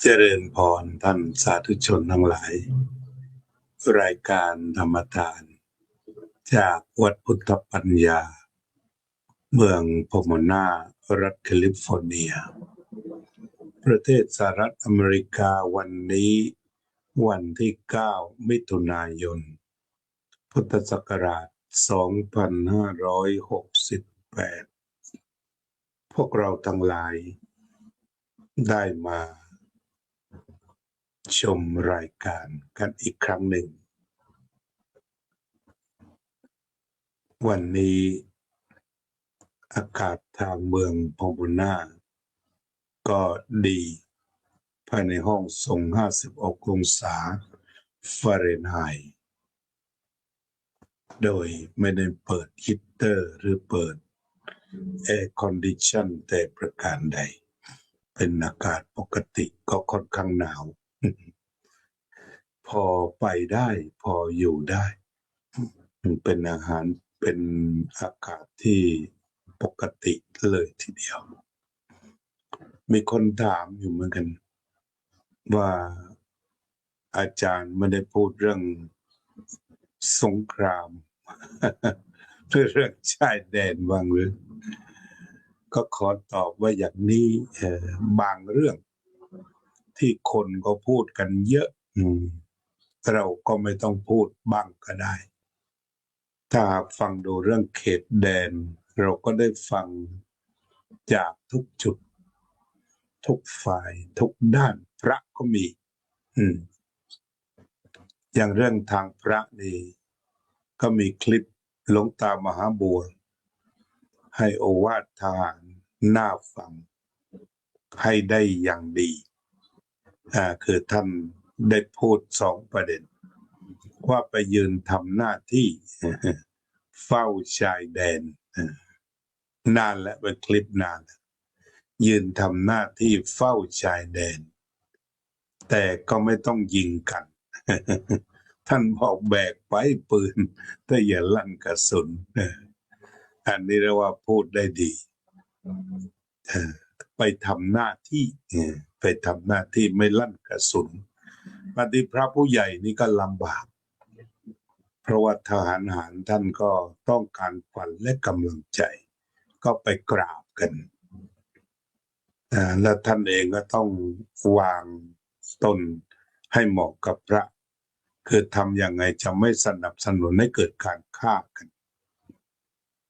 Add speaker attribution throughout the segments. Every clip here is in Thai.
Speaker 1: เจริญพรท่านสาธุชนทั้งหลายรายการธรรมทานจากวัดพุทธปัญญาเมืองโพโมนารัฐแคลิฟอร์เนียประเทศสหรัฐอเมริกาวันนี้วันที่9มิถุนายนพุทธศักราช2568พวกเราทั้งหลายได้มาชมรายการกันอีกครั้งหนึ่งวันนี้อากาศทางเมืองโพโมนาก็ดีภายในห้องทรง56องศาฟาเรนไฮต์โดยไม่ได้เปิดฮีตเตอร์หรือเปิดแอร์คอนดิชันแต่ประการใดเป็นอากาศปกติก็ค่อนข้างหนาวพอไปได้พออยู่ได้เป็นอากาศที่ปกติเลยทีเดียวมีคนถามอยู่เหมือนกันว่าอาจารย์ไม่ได้พูดเรื่องสงครามเรื่องชายแดนบ้างหรือก็ขอตอบว่าอย่างนี้บางเรื่องที่คนก็พูดกันเยอะเราก็ไม่ต้องพูดบ้างก็ได้ถ้าฟังดูเรื่องเขตแดนเราก็ได้ฟังจากทุกจุดทุกฝ่ายทุกด้านพระก็มีอย่างเรื่องทางพระนี่ก็มีคลิปหลวงตามหาบัวให้โอวาททหารน่าฟังให้ได้อย่างดีคือท่านได้พูด2ประเด็นว่าไปยืนทำหน้าที่เฝ้าชายแดนนานแล้วเป็นคลิปนานยืนทำหน้าที่เฝ้าชายแดนแต่ก็ไม่ต้องยิงกันท่านบอกแบกไปปืนแต่อย่าลั่นกระสุนอันนี้เรียกว่าพูดได้ดีไปทำหน้าที่ไม่ลั่นกระสุนปฏิพระผู้ใหญ่นี่ก็ลำบากเพราะว่าทหารท่านก็ต้องการขวัญและกำลังใจก็ไปกราบกันและท่านเองก็ต้องวางตนให้เหมาะกับพระคือทำยังไงจะไม่สนับสนุนให้เกิดการฆ่ากัน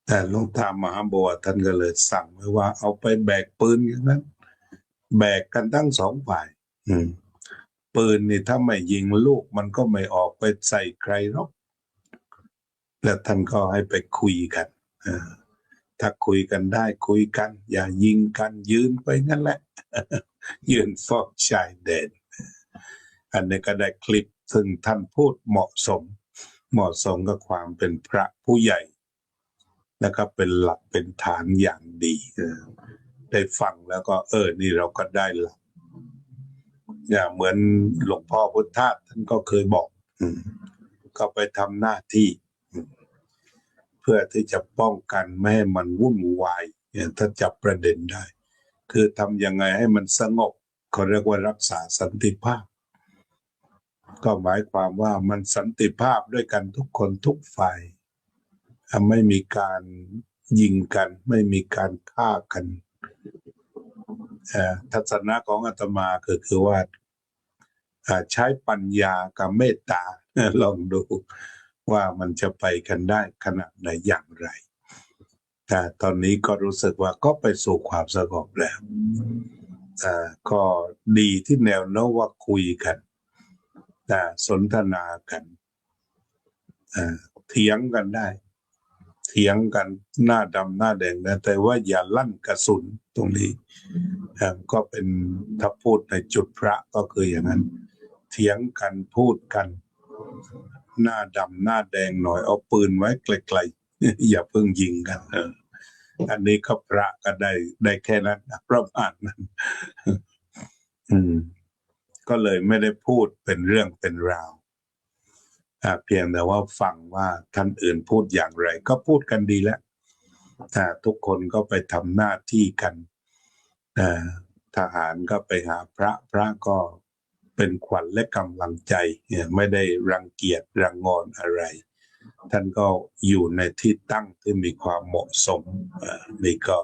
Speaker 1: แต่หลวงตามหาบัวท่านก็เลยสั่งไว้ว่าเอาไปแบกปืนอย่างนั้นแบกกันทั้ง2ฝ่ายปืนนี่ถ้าไม่ยิงลูกมันก็ไม่ออกไปใส่ใครหรอกแล้วท่านก็ให้ไปคุยกันถ้าคุยกันได้คุยกันอย่ายิงกันยืนไปงั้นแหละยืนเฝ้าชายแดนอันนี้ก็ได้คลิปซึ่งท่านพูดเหมาะสมกับความเป็นพระผู้ใหญ่แล้วก็เป็นหลักเป็นฐานอย่างดีได้ฟังแล้วก็นี่เราก็ได้หลักอย่างเหมือนหลวงพ่อพุทธทาสท่านก็เคยบอกก็ไปทำหน้าที่เพื่อที่จะป้องกันไม่ให้มันวุ่นวายถ้าจับประเด็นได้คือทำยังไงให้มันสงบเขาเรียกว่ารักษาสันติภาพก็หมายความว่ามันสันติภาพด้วยกันทุกคนทุกฝ่ายไม่มีการยิงกันไม่มีการฆ่ากันทัศนะของอาตมาคือว่าใช้ปัญญากับเมตตาลองดูว่ามันจะไปกันได้ขนาดไหนอย่างไรแต่ตอนนี้ก็รู้สึกว่าก็ไปสู่ความสงบแล้วก็ดีที่แนวโน้มว่าคุยกันสนทนากันเถียงกันได้เถียงกันหน้าดำหน้าแดงนะแต่ว่าอย่าลั่นกระสุนตรงนี้ก็เป็นถ้าพูดในจุดพระก็คืออย่างนั้นเถียงกันพูดกันหน้าดำหน้าแดงหน่อยเอาปืนไว้ไกลๆอย่าเพิ่งยิงกันอันนี้ก็พระก็ได้แค่นั้นประมาณนั้นก็เลยไม่ได้พูดเป็นเรื่องเป็นราวเพียงแต่ว่าฟังว่าท่านอื่นพูดอย่างไรก็พูดกันดีแล้วทุกคนก็ไปทำหน้าที่กัน ทหารก็ไปหาพระพระก็เป็นขวัญและกำลังใจไม่ได้รังเกียจรังงอนอะไรท่านก็อยู่ในที่ตั้งที่มีความเหมาะสมนี่ก็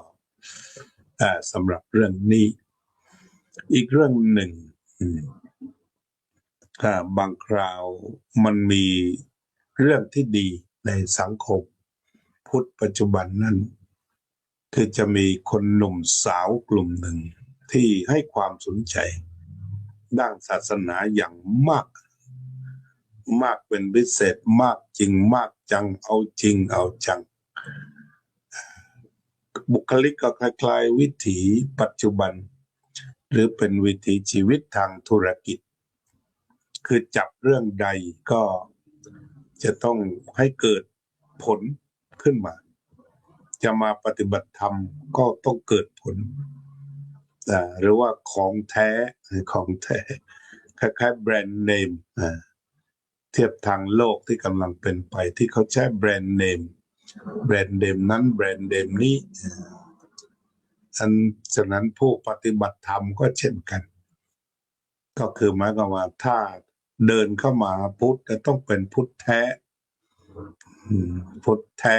Speaker 1: สำหรับเรื่องนี้อีกเรื่องหนึ่งบางคราวมันมีเรื่องที่ดีในสังคมพุทธปัจจุบันนั้นคือจะมีคนหนุ่มสาวกลุ่มหนึ่งที่ให้ความสนใจด้านศาสนาอย่างมากเป็นพิเศษมากจริงมากจังเอาจริงเอาจังบุคลิกก็คล้ายๆวิถีปัจจุบันหรือเป็นวิถีชีวิตทางธุรกิจคือจับเรื่องใดก็จะต้องให้เกิดผลขึ้นมาจะมาปฏิบัติธรรมก็ต้องเกิดผลหรือว่าของแท้คล้ายๆแบรนด์เนมเทียบทางโลกที่กำลังเป็นไปที่เขาใช้แบรนด์เนมนั้นแบรนด์เนมนี้ฉะนั้นผู้ปฏิบัติธรรมก็เช่นกันก็คือหมายความว่าถ้าเดินเข้ามาพุทธจะต้องเป็นพุทธแท้พุทธแท้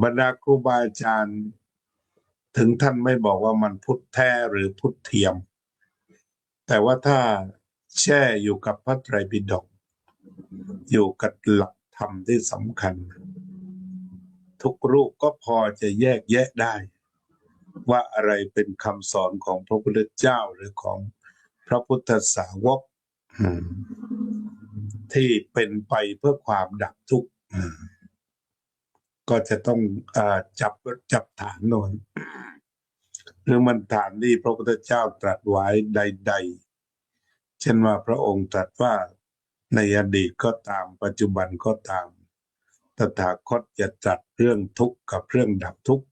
Speaker 1: บรรดาครูบาอาจารย์ถึงท่านไม่บอกว่ามันพุทธแท้หรือพุทธเทียมแต่ว่าถ้าแช่อยู่กับพระไตรปิฎกอยู่กับหลักธรรมที่สำคัญทุกรูปก็พอจะแยกแยะได้ว่าอะไรเป็นคำสอนของพระพุทธเจ้าหรือของพระพุทธสาวกที่เป็นไปเพื่อความดับทุกข์ก็จะต้องจับฐานโน่นหรือมันฐานที่พระพุทธเจ้าตรัสไว้ใดๆเช่นว่าพระองค์ตรัสว่าในอดีตก็ตามปัจจุบันก็ตามตถาคตจะตรัสเรื่องทุกข์กับเรื่องดับทุกข์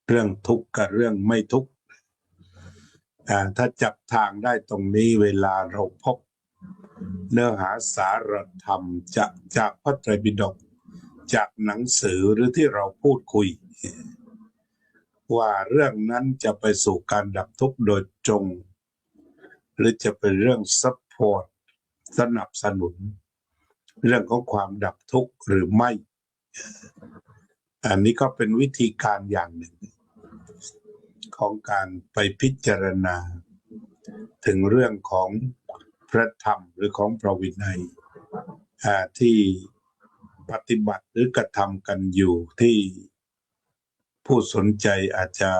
Speaker 1: เรื่องทุกข์กับเรื่องไม่ทุกข์ถ้าจับทางได้ตรงนี้เวลาเราพบเนื้อหาสารธรรมจากพระไตรปิฎกจากหนังสือหรือที่เราพูดคุยว่าเรื่องนั้นจะไปสู่การดับทุกข์โดยตรงหรือจะเป็นเรื่องซัพพอร์ตสนับสนุนเรื่องของความดับทุกข์หรือไม่อันนี้ก็เป็นวิธีการอย่างหนึ่งของการไปพิจารณาถึงเรื่องของพระธรรมหรือของพระวินัยที่ปฏิบัติหรือกระทำกันอยู่ที่ผู้สนใจอาจจะ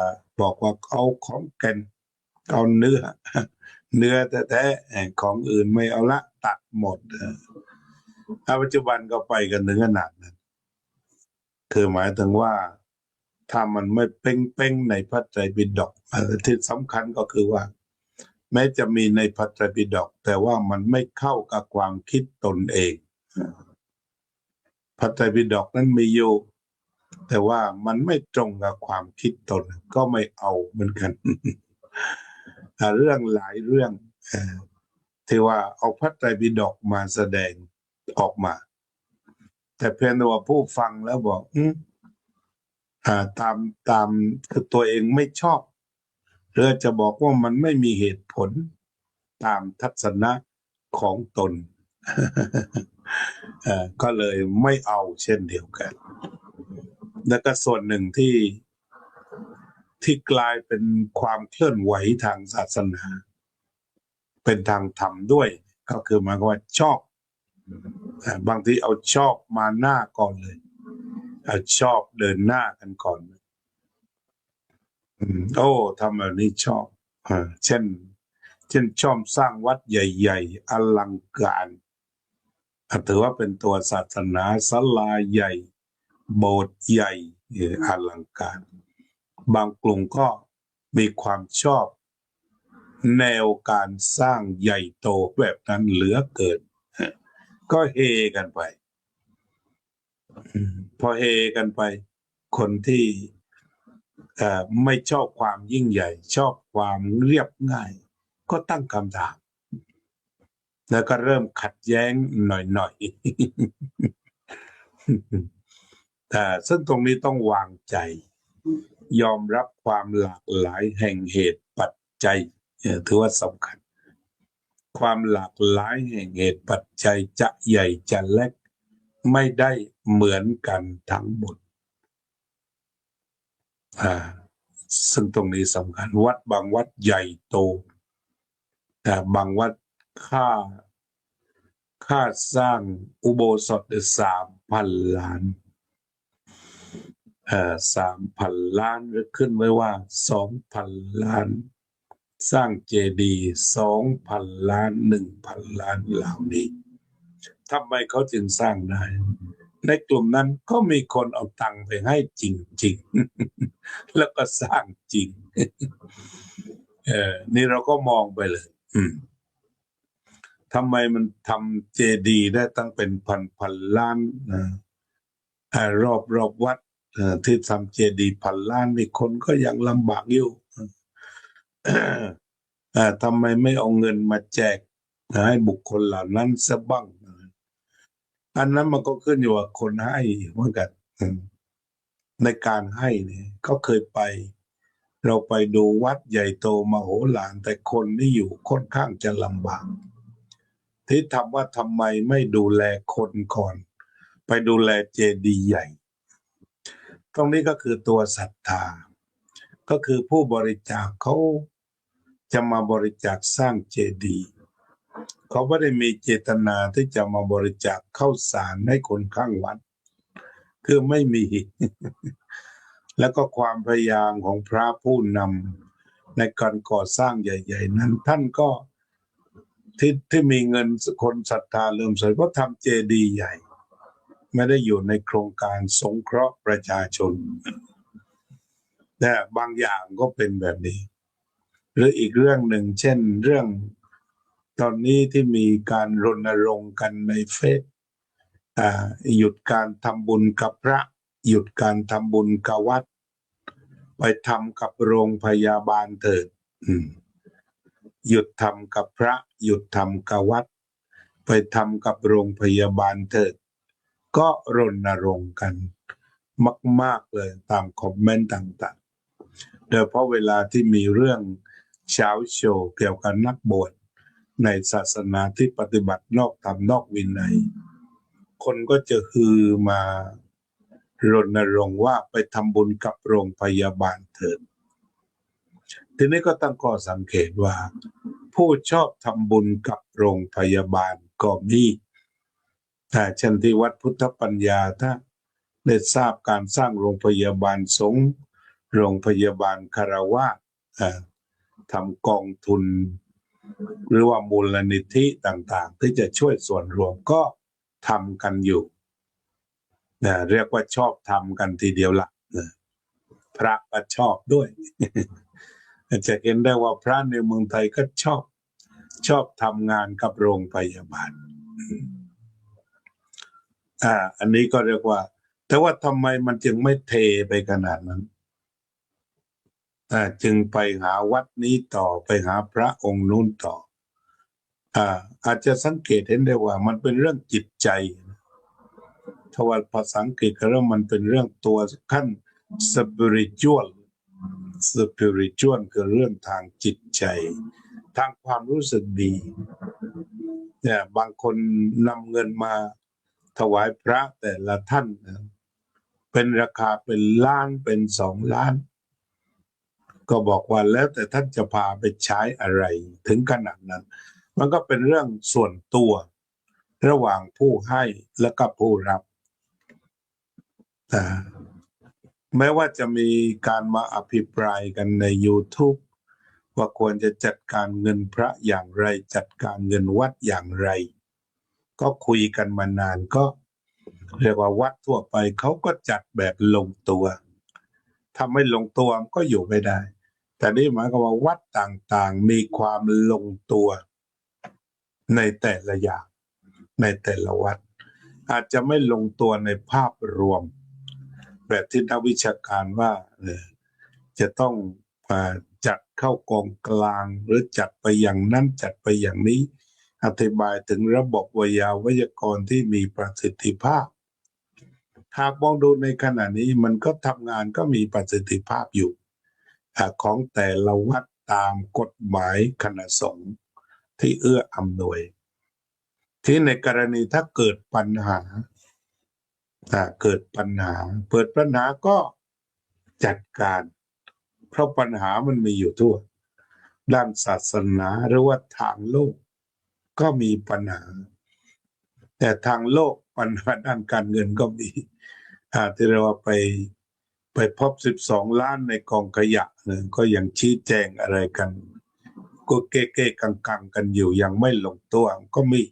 Speaker 1: บอกว่าเอาของแก่นเอาเนื้อแท้ๆของอื่นไม่เอาละตัดหมดปัจจุบันก็ไปกันถึงขนาดนั้นคือหมายถึงว่าถ้ามันไม่เป้งในพระไตรปิฎกที่สำคัญก็คือว่าแม้จะมีในพระไตรปิฎกแต่ว่ามันไม่เข้ากับความคิดตนเองพระไตรปิฎกนั้นมีอยู่แต่ว่ามันไม่ตรงกับความคิดตนก็ไม่เอาเหมือนกันเรื่องหลายเรื่องที่ว่าเอาพระไตรปิฎกมาแสดงออกมาแต่เพียงแต่ว่าผู้ฟังแล้วบอกตามคือตัวเองไม่ชอบหรือจะบอกว่ามันไม่มีเหตุผลตามทัศนะของตนก็เลยไม่เอาเช่นเดียวกันแล้วก็ส่วนหนึ่งที่กลายเป็นความเคลื่อนไหวทางศาสนาเป็นทางธรรมด้วยก็คือหมายความว่าชอบบางทีเอาชอบมาหน้าก่อนเลยชอบเดินหน้ากันก่อนโอ้ทำแบบนี้ชอบเช่นชอบสร้างวัดใหญ่ๆอลังการถือว่าเป็นตัวศาสนาศาลาใหญ่โบสถ์ใหญ่อลังการบางกลุ่มก็มีความชอบแนวการสร้างใหญ่โตแบบนั้นเหลือเกินก็เฮกันไปพอเฮกันไปคนที่ไม่ชอบความยิ่งใหญ่ชอบความเรียบง่ายก็ตั้งคำถามแล้วก็เริ่มขัดแย้งหน่อยๆแต่ซึ่งตรงนี้ต้องวางใจ ยอมรับความหลากหลายแห่งเหตุปัจจัยถือว่าสำคัญความหลากหลายแห่งเหตุปัจจัยจะใหญ่จะเล็กไม่ได้เหมือนกันทั้งหมดซึ่งตรงนี้สำคัญวัดบางวัดใหญ่โตแต่บางวัดค่าสร้างอุโบสถ3,000 ล้าน3,000 ล้านหรือขึ้นไว้ว่า2,000 ล้านสร้างเจดีย์2,000 ล้าน1,000 ล้านเหล่านี้ทำไมเขาจึงสร้างได้ในกลุ่มนั้นก็มีคนเอาตังค์ไปให้จริงๆแล้วก็สร้างจริงนี่เราก็มองไปเลยทำไมมันทำเจดีย์ได้ตั้งเป็นพันล้านรอบวัดที่ทำเจดีย์1,000 ล้านมีคนก็ยังลำบากอยู่ทำไมไม่เอาเงินมาแจกให้บุคคลเหล่านั้นซะบ้างอันนั้นมันก็ขึ้นอยู่กับคนให้เหมือนกันในการให้เนี่ยก็เคยไปเราไปดูวัดใหญ่โตมโหฬารแต่คนที่อยู่ค่อนข้างจะลำบากที่ทำว่าทำไมไม่ดูแลคนก่อนไปดูแลเจดีย์ใหญ่ตรงนี้ก็คือตัวศรัทธาก็คือผู้บริจาคเขาจะมาบริจาคสร้างเจดีย์เขาไม่ได้มีเจตนาที่จะมาบริจาคข้าวสารให้คนข้างวัดคือไม่มี แล้วก็ความพยายามของพระผู้นำในการก่อสร้างใหญ่ๆนั้นท่านก็ที่มีเงินคนศรัทธาเริ่มใส่ก็ทำเจดีย์ใหญ่ไม่ได้อยู่ในโครงการสงเคราะห์ประชาชนแต่บางอย่างก็เป็นแบบนี้หรืออีกเรื่องหนึ่งเช่นเรื่องตอนนี้ที่มีการรณรงค์กันในเฟซหยุดการทำบุญกับพระหยุดการทำบุญกับวัดไปทำกับโรงพยาบาลเถิดหยุดทำกับพระหยุดทำกับวัดไปทำกับโรงพยาบาลเถิดก็รณรงค์กันมากๆเลยตามคอมเมนต์ต่างๆโดยเพราะเวลาที่มีเรื่องเช้าโชว์เกี่ยวกับนักบวชในศาสนาที่ปฏิบัตินอกธรรมนอกวินัยคนก็จะฮือมารณรงค์ว่าไปทำบุญกับโรงพยาบาลเถิดทีนี้ก็ตั้งข้อสังเกตว่าผู้ชอบทำบุญกับโรงพยาบาลก็มีแต่เช่นที่วัดพุทธปัญญาถ้าได้ทราบการสร้างโรงพยาบาลสงฆ์โรงพยาบาลคฤหัสถ์ทำกองทุนหรือว่ามูลนิธิต่างๆที่จะช่วยส่วนรวมก็ทำกันอยู่เรียกว่าชอบทำกันทีเดียวละพระก็ชอบด้วย จะเห็นได้ว่าพระในเมืองไทยก็ชอบทำงานกับโรงพยาบาลอันนี้ก็เรียกว่าแต่ว่าทำไมมันจึงไม่เทไปขนาดนั้นจึงไปหาวัดนี้ต่อไปหาพระองค์นู้นต่ออาจจะสังเกตเห็นได้ว่ามันเป็นเรื่องจิตใจถ้าว่าภาษาอังกฤษก็เรื่องมันเป็นเรื่องตัวขั้น spiritual คือเรื่องทางจิตใจทางความรู้สึกดีเนี่ยบางคนนำเงินมาถวายพระแต่ละท่านเป็นราคาเป็นล้านเป็น2 ล้านก็บอกว่าแล้วแต่ท่านจะพาไปใช้อะไรถึงขนาดนั้นมันก็เป็นเรื่องส่วนตัวระหว่างผู้ให้และก็ผู้รับแม้ว่าจะมีการมาอภิปรายกันใน YouTube ว่าควรจะจัดการเงินพระอย่างไรจัดการเงินวัดอย่างไรก็คุยกันมานานก็เรียกว่าวัดทั่วไปเขาก็จัดแบบลงตัวถ้าไม่ลงตัวก็อยู่ไม่ได้แต่นี่หมายความว่าวัดต่างๆมีความลงตัวในแต่ละอย่างในแต่ละวัดอาจจะไม่ลงตัวในภาพรวมแบบที่นักวิชาการว่าจะต้องจัดเข้ากองกลางหรือจัดไปอย่างนั้นจัดไปอย่างนี้อธิบายถึงระบบวิทยากรที่มีประสิทธิภาพ หากมองดูในขณะนี้มันก็ทำงานก็มีประสิทธิภาพอยู่ของแต่ละวัดตามกฎหมายคณะสงฆ์ที่เอื้ออำนวยที่ในกรณีถ้าเกิดปัญหาเกิดปัญหาก็จัดการเพราะปัญหามันมีอยู่ทั่วด้านศาสนาหรือว่าทางโลกก็มีปัญหาแต่ทางโลกปัญหาด้านการเงินก็มีที่เราว่าไปพบ12 ล้านในกองขยะเนี่ยก็ยังชี้แจงอะไรกันก็เก้ๆกังๆกันอยู่ยังไม่ลงตัวก็มี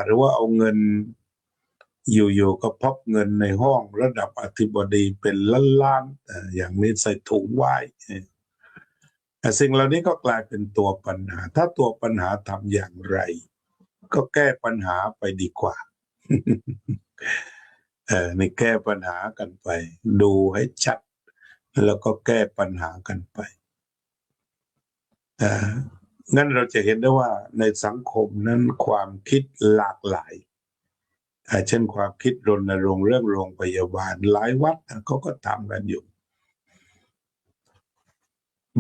Speaker 1: หรือว่าเอาเงินอยู่ๆก็พบเงินในห้องระดับอธิบดีเป็นล้านๆอย่างนี้ใส่ถุงไว้แต่สิ่งเหล่านี้ก็กลายเป็นตัวปัญหาถ้าตัวปัญหาทำอย่างไรก็แก้ปัญหาไปดีกว่านี่แก้ปัญหากันไปดูให้ชัดแล้วก็แก้ปัญหากันไปงั้นเราจะเห็นได้ว่าในสังคมนั้นความคิดหลากหลายเช่นความคิดรณรงค์เรื่องโรงพยาบาลหลายวัดเขาก็ทำกันอยู่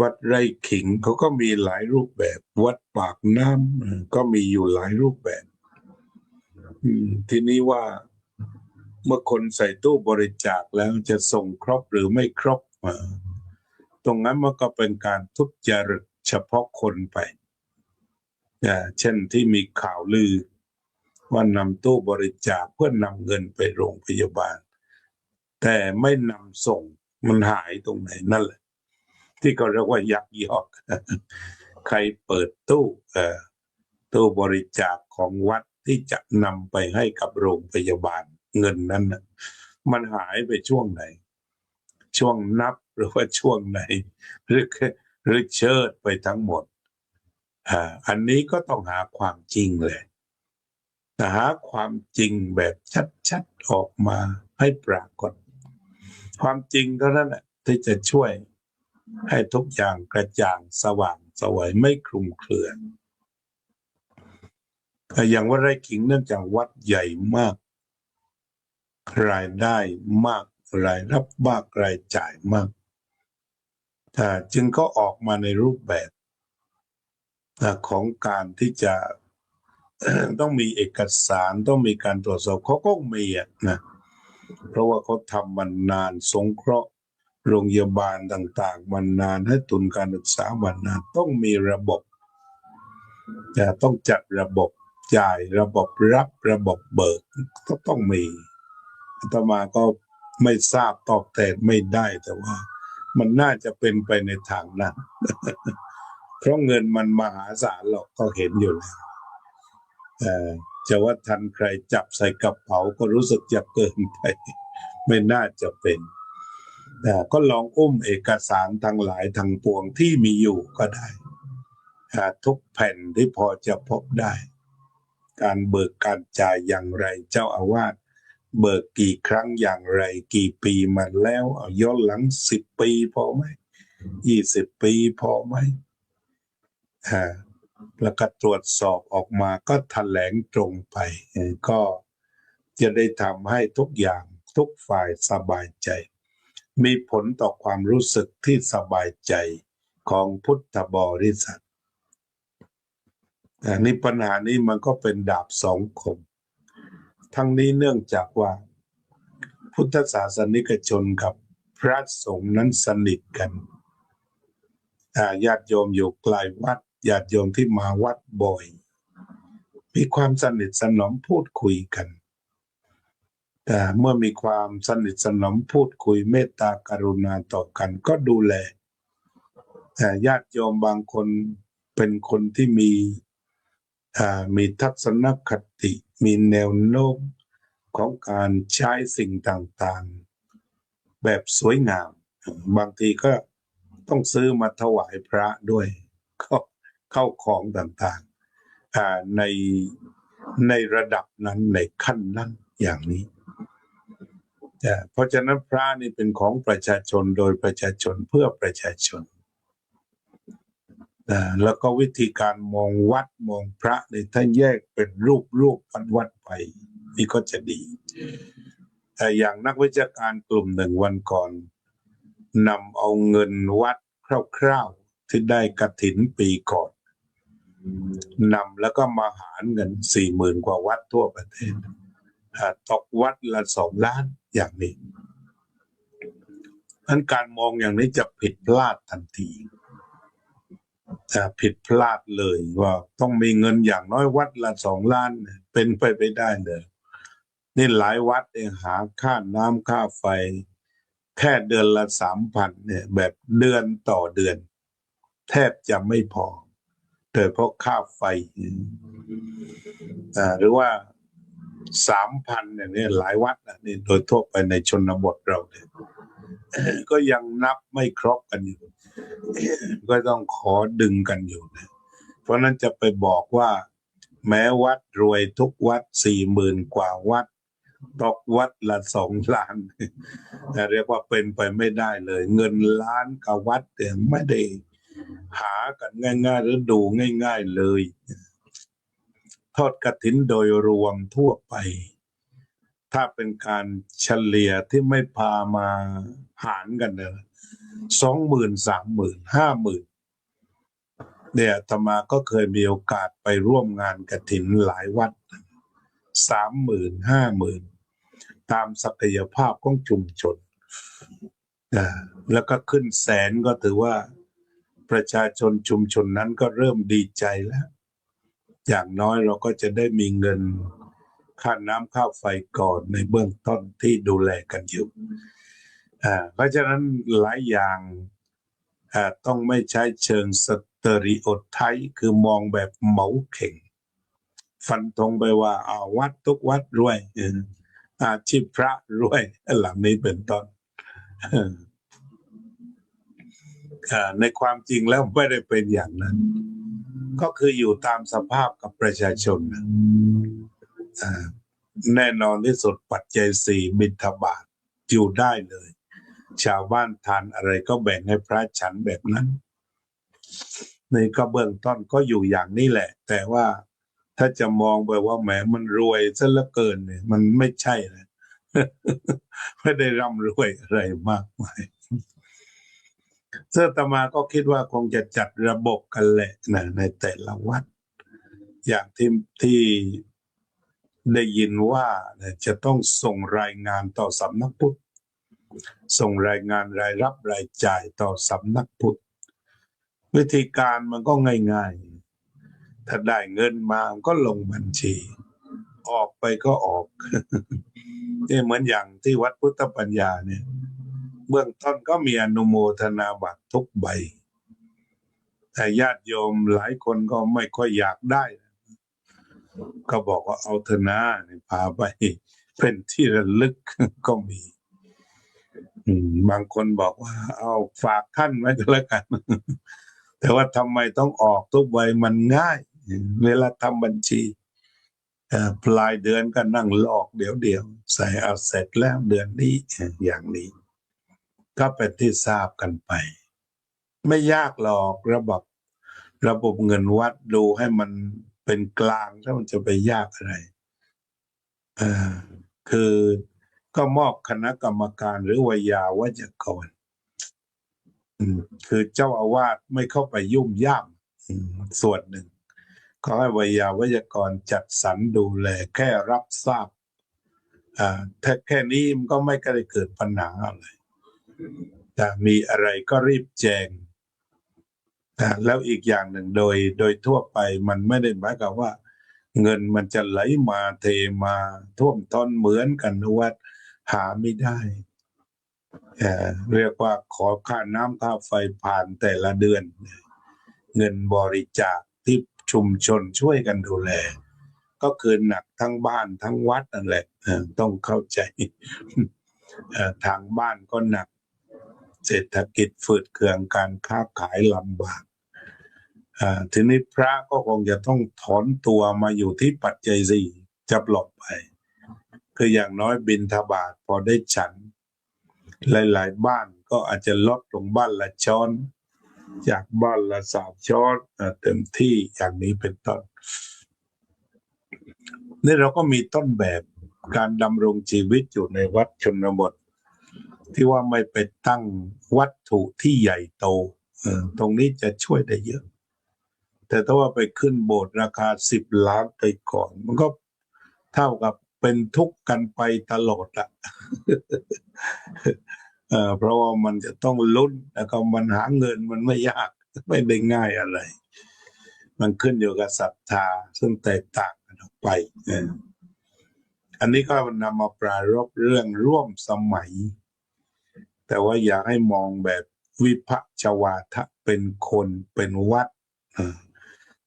Speaker 1: วัดไร่ขิงเขาก็มีหลายรูปแบบวัดปากน้ำก็มีอยู่หลายรูปแบบทีนี้ว่าเมื่อคนใส่ตู้บริจาคแล้วจะส่งครบหรือไม่ครบตรงนั้นมันก็เป็นการทุจริตเฉพาะคนไปเช่นที่มีข่าวลือว่านำตู้บริจาคเพื่อนำเงินไปโรงพยาบาลแต่ไม่นำส่งมันหายตรงไหนนั่นแหละที่เขาเรียกว่ายักยอกใครเปิดตู้บริจาคของวัดที่จะนำไปให้กับโรงพยาบาลเงินนั้นมันหายไปช่วงไหนช่วงนับหรือว่าช่วงไหนหรือเชิดไปทั้งหมดอันนี้ก็ต้องหาความจริงเลยหาความจริงแบบชัดๆออกมาให้ปรากฏความจริงเท่านั้นแหละที่จะช่วยให้ทุกอย่างกระจ่างสว่างไสวไม่คลุมเครืออย่างวัดไร่ขิงเนื่องจากวัดใหญ่มากรายได้มากรายรับมากรายจ่ายมากจึงก็ออกมาในรูปแบบของการที่จะต้องมีเอกสารต้องมีการตรวจสอบเขาก็มีนะเพราะว่าเขาทำมันนานสงเคราะห์โรงพยาบาลต่างๆมันนานให้ทุนการศึกษามันนานต้องมีระบบต้องจัดระบบจ่ายระบบรับระบบเบิกก็ต้องมีอาตมาก็ไม่ทราบตอบแทนไม่ได้แต่ว่ามันน่าจะเป็นไปในทางนั้นเพราะเงินมันมหาศาลหรอกก็เห็นอยู่แล้วจะว่าทันใครจับใส่กระเป๋าก็รู้สึกจะเกินไปไม่น่าจะเป็นก็ลองอุ้มเอกสารทั้งหลายทั้งปวงที่มีอยู่ก็ได้ทุกแผ่นที่พอจะพบได้การเบิกการจ่ายอย่างไรเจ้าอาวาสเบิกกี่ครั้งอย่างไรกี่ปีมาแล้วย้อนหลัง10 ปีพอไหม20 ปีพอไหมแล้วก็ตรวจสอบออกมาก็แถลงตรงไปก็จะได้ทำให้ทุกอย่างทุกฝ่ายสบายใจมีผลต่อความรู้สึกที่สบายใจของพุทธบริษัทนี่ปัญหานี้มันก็เป็นดาบสองคมทั้งนี้เนื่องจากว่าพุทธศาสนิกชนกับพระสงฆ์นั้นสนิทกันญาติโยมอยู่ไกลวัดญาติโยมที่มาวัดบ่อยมีความสนิทสนมพูดคุยกันแต่เมื่อมีความสนิทสนมพูดคุยเมตตากรุณาต่อกันก็ดูแลญาติโยมบางคนเป็นคนที่มีทัศนคติมีแนวโน้มของการใช้สิ่งต่างๆแบบสวยงามบางทีก็ต้องซื้อมาถวายพระด้วยก็เข้าของต่างๆในระดับนั้นในขั้นนั้นอย่างนี้เพราะฉะนั้นพระนี่เป็นของประชาชนโดยประชาชนเพื่อประชาชนแล้วก็วิธีการมองวัดมองพระในถ้าแยกเป็นรูปวัดไปนี่ก็จะดี แต่อย่างนักวิชาการกลุ่มหนึ่งวันก่อนนำเอาเงินวัดคร่าวๆที่ได้กฐินปีก่อนนำแล้วก็มาหารเงิน40,000 กว่าวัดทั่วประเทศตกวัดละ2 ล้านอย่างนี้นั้นการมองอย่างนี้จะผิดพลาดทันทีผิดพลาดเลยว่าต้องมีเงินอย่างน้อยวัดละ2 ล้านเป็นไปไม่ได้เลยนี่หลายวัดเองหาค่าน้ำค่าไฟแค่เดือนละ3,000เนี่ยแบบเดือนต่อเดือนแทบจะไม่พอโดยเพราะค่าไฟหรือว่า3,000อย่างนี้หลายวัดนี่โดยทั่วไปในชนบทเราเนี่ยก็ยังนับไม่ครบกันอยู่ก็ต้องขอดึงกันอยู่นะเพราะนั้นจะไปบอกว่าแม้วัดรวยทุกวัด40,000 กว่าวัดตกวัดละ2 ล้านเรียกว่าเป็นไปไม่ได้เลยเงินล้านกับวัดแต่ไม่ได้หากันง่ายๆหรือดูง่ายๆเลยทอดกฐินโดยรวมทั่วไปถ้าเป็นการเฉลี่ยที่ไม่พามาหารกันเลย20,000 30,000 50,000เนี่ยอาตมาก็เคยมีโอกาสไปร่วมงานกฐินหลายวัด30,000 50,000ตามศักยภาพของชุมชนแล้วก็ขึ้นแสนก็ถือว่าประชาชนชุมชนนั้นก็เริ่มดีใจแล้วอย่างน้อยเราก็จะได้มีเงินค่าน้ำค่าไฟก่อนในเบื้องต้นที่ดูแลกันอยู่เพราะฉะนั้นหลายอย่างต้องไม่ใช้เชิงสเตอริโอไทป์คือมองแบบเหมาเข่งฟันธงไปว่าวัดทุกวัดรวยอาชีพพระรวยเหล่านี้เป็นต้นในความจริงแล้วไม่ได้เป็นอย่างนั้นก็คืออยู่ตามสภาพกับประชาชนแน่นอนที่สุดปัจจัย4บิณฑบาตอยู่ได้เลยชาวบ้านทานอะไรก็แบ่งให้พระฉันแบบนั้นในก็เบื้องต้นก็อยู่อย่างนี้แหละแต่ว่าถ้าจะมองไปว่าแหมมันรวยซะเหลือเกินเนี่ยมันไม่ใช่นะไม่ได้ร่ำรวยอะไรมากมายซึ่งอาตมาก็คิดว่าคงจะจัดระบบกันแหละนะในแต่ละวัดอย่างที่ได้ยินว่าจะต้องส่งรายงานต่อสำนักพุทธส่งรายงานรายรับรายจ่ายต่อสำนักพุทธวิธีการมันก็ง่ายๆถ้าได้เงินมาก็ลงบัญชีออกไปก็ออกนี่เหมือนอย่างที่วัดพุทธปัญญาเนี่ยเบื้องต้นก็มีอนุโมทนาบัตรทุกใบแต่ญาติโยมหลายคนก็ไม่ค่อยอยากได้ก็บอกว่าเอาเถอะนะพาไปเป็นที่ระลึกก็มีบางคนบอกว่าเอาฝากท่านไว้ก็แล้วกันแต่ว่าทำไมต้องออกทุกใบมันง่ายเวลาทำบัญชีปลายเดือนก็นั่งลอกเดี๋ยวใส่เอาเสร็จแล้วเดือนนี้อย่างนี้ก็เป็นที่ทราบกันไปไม่ยากหรอกระบบเงินวัดดูให้มันเป็นกลางถ้ามันจะไปยากอะไรคือก็มอบคณะกรรมการหรือวิยาวัจกรคือเจ้าอาวาสไม่เข้าไปยุ่งย่ามส่วนหนึ่งขอให้วิยาวัจกรจัดสรรดูแลแค่รับทราบแค่นี้มันก็ไม่ได้เกิดปัญหาอะไรแต่มีอะไรก็รีบแจ้งแล้วอีกอย่างหนึ่งโดยทั่วไปมันไม่ได้หมายความว่าเงินมันจะไหลมาเทมาท่วมท้นเหมือนกันว่าหาไม่ได้เรียกว่าขอค่าน้ำค่าไฟผ่านแต่ละเดือนเงินบริจาคที่ชุมชนช่วยกันดูแลก็คือหนักทั้งบ้านทั้งวัดนั่นแหละต้องเข้าใจทางบ้านก็หนักเศรษฐกิจฝืดเคืองการค้าขายลำบากทีนี้พระก็คงจะต้องถอนตัวมาอยู่ที่ปัจจัยสี่จะปลอดภัยคืออย่างน้อยบิณฑบาตพอได้ฉันหลายๆบ้านก็อาจจะลดลงบ้านละช้อนจากบ้านละ3 ช้อนเต็มที่อย่างนี้เป็นต้นนี่เราก็มีต้นแบบ การดำรงชีวิตอยู่ในวัดชนบทที่ว่าไม่ไปตั้งวัตถุที่ใหญ่โตตรงนี้จะช่วยได้เยอะแต่ถ้าว่าไปขึ้นโบสถ์ราคา10 ล้านไปก่อนมันก็เท่ากับเป็นทุกข์กันไปตลอดอะ เพราะว่ามันจะต้องลุ้นแล้วก็มันหาเงินมันไม่ยากไม่ได้ง่ายอะไรมันขึ้นอยู่กับศรัทธาซึ่งแตกต่างกันออกไปอันนี้ก็นำมาปรารภเรื่องร่วมสมัยแต่ว่าอยากให้มองแบบวิภัชวาทะเป็นคนเป็นวัด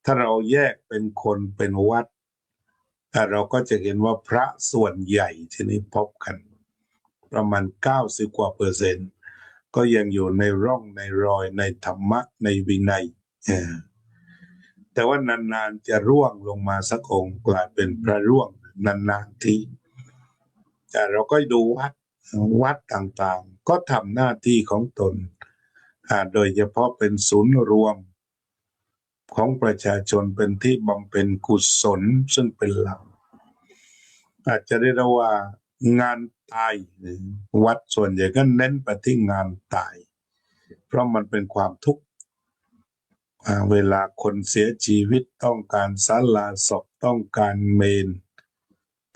Speaker 1: ถ้าเราแยกเป็นคนเป็นวัดเราก็จะเห็นว่าพระส่วนใหญ่ที่นี้พบกันประมาณ90%ก็ยังอยู่ในร่องในรอยในธรรมะในวินัยแต่ว่านานๆจะร่วงลงมาสักองค์กลายเป็นพระร่วงนานๆทีแต่เราก็ดูวัดต่างๆก็ทำหน้าที่ของตนโดยเฉพาะเป็นศูนย์รวมของประชาชนเป็นที่บำเพ็ญกุศลซึ่งเป็นหลักอาจจะได้เรียกว่างานตายวัดส่วนใหญ่ก็เน้นไปที่งานตายเพราะมันเป็นความทุกข์เวลาคนเสียชีวิตต้องการศาลาศพต้องการเมน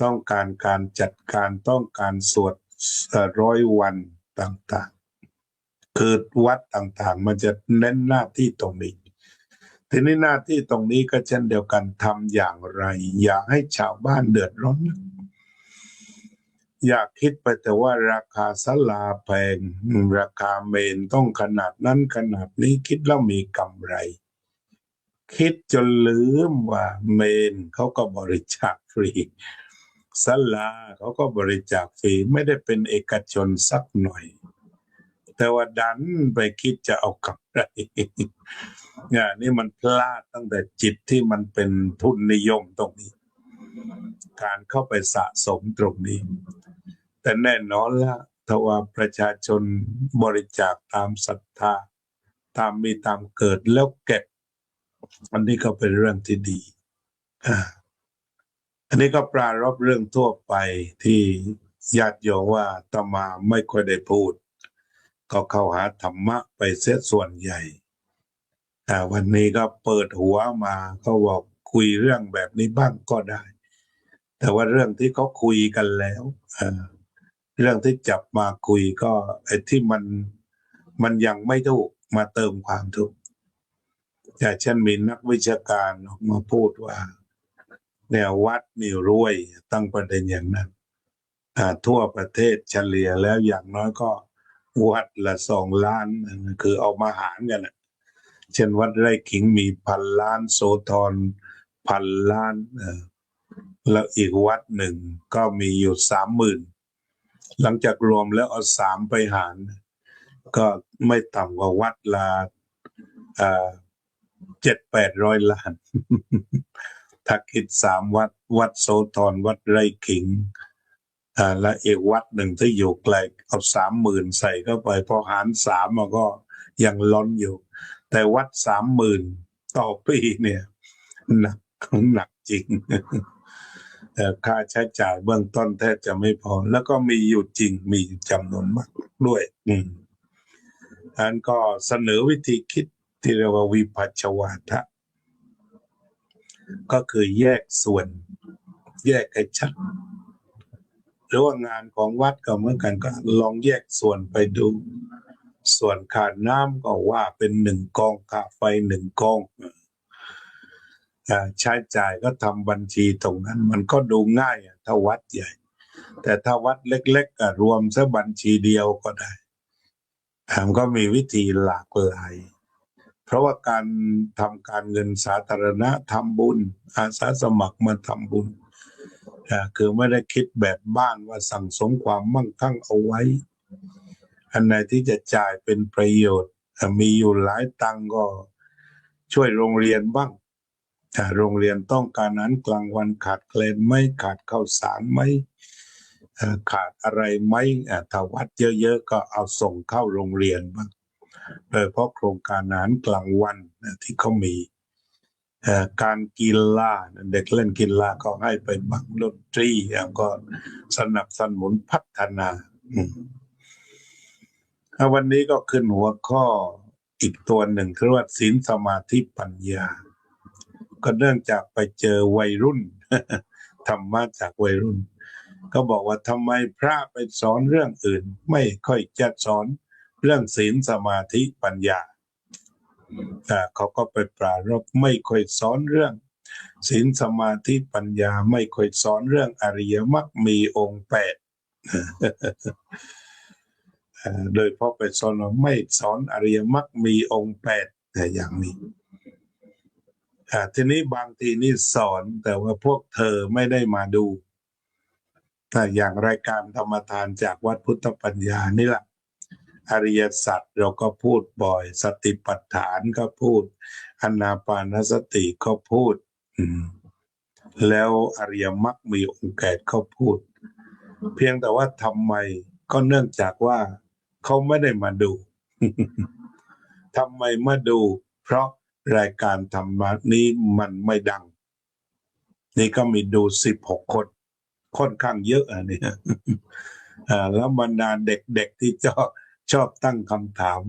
Speaker 1: ต้องการการจัดการต้องการสวด100 วันต่างๆคือวัดต่างๆมันจะเน้นหน้าที่ตรงนี้ทีนี้หน้าที่ตรงนี้ก็เช่นเดียวกันทำอย่างไรอย่าให้ชาวบ้านเดือดร้อนอย่าคิดไปแต่ว่าราคาศาลาแพงราคาเมนต้องขนาดนั้นขนาดนี้คิดแล้วมีกำไรคิดจนลืมว่าเมนเขาก็บริจาคฟรีศาลาเขาก็บริจาคฟรีไม่ได้เป็นเอกชนสักหน่อยแต่ว่าดันไปคิดจะเอากำไรเนี่ยนี่มันพลาดตั้งแต่จิตที่มันเป็นทุนนิยมตรงนี้การเข้าไปสะสมตรงนี้แต่แน่นอนละถ้าว่าประชาชนบริจาคตามศรัทธาตามมีตามเกิดแล้วเก็บอันนี้ก็เป็นเรื่องที่ดีอันนี้ก็ปรารภเรื่องทั่วไปที่ญาติโยมว่าอาตมาไม่ค่อยได้พูดก็เข้าหาธรรมะไปเสียส่วนใหญ่วันนี้ก็เปิดหัวมาเขาบอกคุยเรื่องแบบนี้บ้างก็ได้แต่ว่าเรื่องที่เขาคุยกันแล้วเรื่องที่จับมาคุยก็ไอ้ที่มันยังไม่ถูกมาเติมความถูกอย่างเช่นมีนักวิชาการออกมาพูดว่าเนี่ยวัดนี่รวยตั้งประเด็นอย่างนั้นทั่วประเทศเฉลี่ยแล้วอย่างน้อยก็วัดละ2 ล้านคือเอามาหารกันเช่นวัดไร่ขิงมี1,000 ล้านโสธร1,000 ล้านแล้วอีกวัดหนึ่งก็มีอยู่30,000หลังจากรวมแล้วเอา3ไปหารก็ไม่ต่ำกว่าวัดละ700-800 ล้านถ้าคิดวัดโสธรวัดไร่ขิงและอีกวัดหนึ่งที่อยู่ไกลเอา30,000ใส่เข้าไปพอหาร3มันก็ยังล้นอยู่แต่วัด30,000ต่อปีเนี่ยหนักจริงค่าใช้จ่ายเบื้องต้นแทบจะไม่พอแล้วก็มีอยู่จริงมีจำนวนมากด้วยอันก็เสนอวิธีคิดที่เรียกว่าวิภัชวาทะก็คือแยกส่วนแยกให้ชัดหรือว่างานของวัดก็เหมือนกันก็ลองแยกส่วนไปดูส่วนค่าน้ำก็ว่าเป็น1 กองค่าไฟ1 กองใช้จ่ายก็ทำบัญชีตรงนั้นมันก็ดูง่ายถ้าวัดใหญ่แต่ถ้าวัดเล็กๆรวมซะบัญชีเดียวก็ได้มันก็มีวิธีหลากหลายเพราะว่าการทำการเงินสาธารณะทำบุญอาสาสมัครมาทำบุญคือไม่ได้คิดแบบบ้านว่าสั่งสมความมั่งคั่งเอาไว้อันไหนที่จะจ่ายเป็นประโยชน์มีอยู่หลายตังก็ช่วยโรงเรียนบ้างโรงเรียนต้องการอาหารกลางวันขาดแคลนไหมขาดข้าวสารไหมขาดอะไรไหมถ้าวัดเยอะๆก็เอาส่งเข้าโรงเรียนบ้างโดยเพราะโครงการอาหารกลางวันที่เขามี การกีฬาเด็กเล่นกีฬาก็ให้ไปบังดนตรีแล้วก็สนับสนุนพัฒนาวันนี้ก็ขึ้นหัวข้ออีกตัวหนึ่งคือว่าศีลสมาธิปัญญาก็เนื่องจากไปเจอวัยรุ่น ธรรมะจากวัยรุ่นก็บอกว่าทำไมพระไปสอนเรื่องอื่นไม่ค่อยจะสอนเรื่องศีลสมาธิปัญญาเขาก็ไปปรารภไม่ค่อยสอนเรื่องศีลสมาธิปัญญาไม่ค่อยสอนเรื่องอริยมรรคมีองค์แปดโดยเพราะไปสอนไม่สอนอริยมรรคมีองค์แปดแต่อย่างนี้ทีนี้บางทีนี่สอนแต่ว่าพวกเธอไม่ได้มาดูแต่อย่างรายการธรรมทานจากวัดพุทธปัญญานี่แหละอริยสัจเราก็พูดบ่อยสติปัฏฐานก็พูดอานาปานสติก็พูดแล้วอริยมรรคมีองค์แปดเขาพูดเพียงแต่ว่าทำไมก็เนื่องจากว่าเขาไม่ได้มาดู ทำไมมาดูเพราะรายการธรรมะนี้มันไม่ดังนี่ก็มีดู16 คนค่อนข้างเยอะอันนี้ แล้วบรรดาเด็กๆที่ชอบตั้งคำถาม